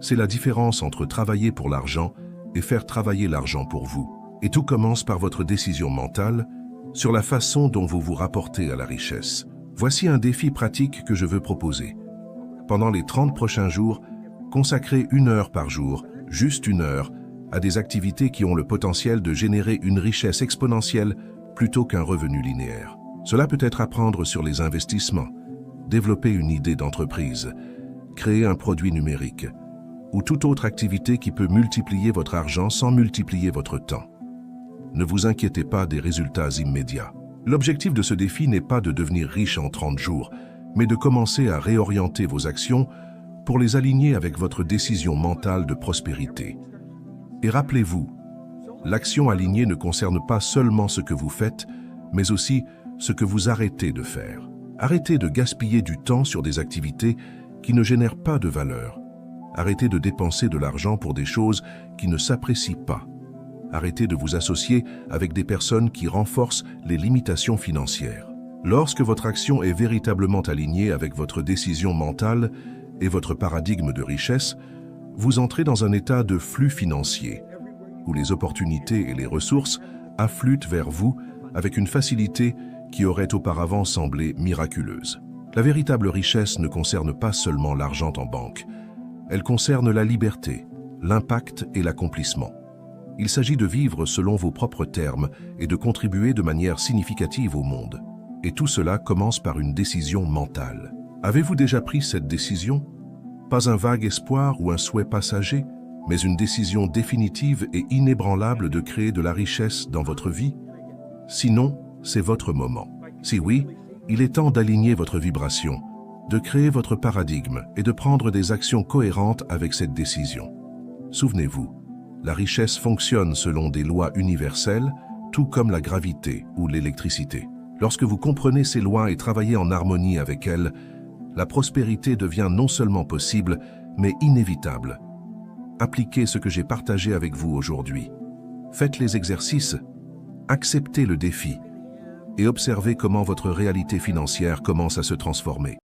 C'est la différence entre travailler pour l'argent et faire travailler l'argent pour vous. Et tout commence par votre décision mentale sur la façon dont vous vous rapportez à la richesse. Voici un défi pratique que je veux proposer. Pendant les 30 prochains jours, consacrez 1 heure par jour, juste 1 heure, à des activités qui ont le potentiel de générer une richesse exponentielle plutôt qu'un revenu linéaire. Cela peut être apprendre sur les investissements, développer une idée d'entreprise, créer un produit numérique, ou toute autre activité qui peut multiplier votre argent sans multiplier votre temps. Ne vous inquiétez pas des résultats immédiats. L'objectif de ce défi n'est pas de devenir riche en 30 jours, mais de commencer à réorienter vos actions pour les aligner avec votre décision mentale de prospérité. Et rappelez-vous, l'action alignée ne concerne pas seulement ce que vous faites, mais aussi ce que vous arrêtez de faire. Arrêtez de gaspiller du temps sur des activités qui ne génèrent pas de valeur. Arrêtez de dépenser de l'argent pour des choses qui ne s'apprécient pas. Arrêtez de vous associer avec des personnes qui renforcent les limitations financières. Lorsque votre action est véritablement alignée avec votre décision mentale et votre paradigme de richesse, vous entrez dans un état de flux financier, où les opportunités et les ressources affluent vers vous avec une facilité qui aurait auparavant semblé miraculeuse. La véritable richesse ne concerne pas seulement l'argent en banque, elle concerne la liberté, l'impact et l'accomplissement. Il s'agit de vivre selon vos propres termes et de contribuer de manière significative au monde. Et tout cela commence par une décision mentale. Avez-vous déjà pris cette décision? Pas un vague espoir ou un souhait passager, mais une décision définitive et inébranlable de créer de la richesse dans votre vie? Sinon, c'est votre moment. Si oui, il est temps d'aligner votre vibration, de créer votre paradigme et de prendre des actions cohérentes avec cette décision. Souvenez-vous, la richesse fonctionne selon des lois universelles, tout comme la gravité ou l'électricité. Lorsque vous comprenez ces lois et travaillez en harmonie avec elles, la prospérité devient non seulement possible, mais inévitable. Appliquez ce que j'ai partagé avec vous aujourd'hui. Faites les exercices, acceptez le défi et observez comment votre réalité financière commence à se transformer.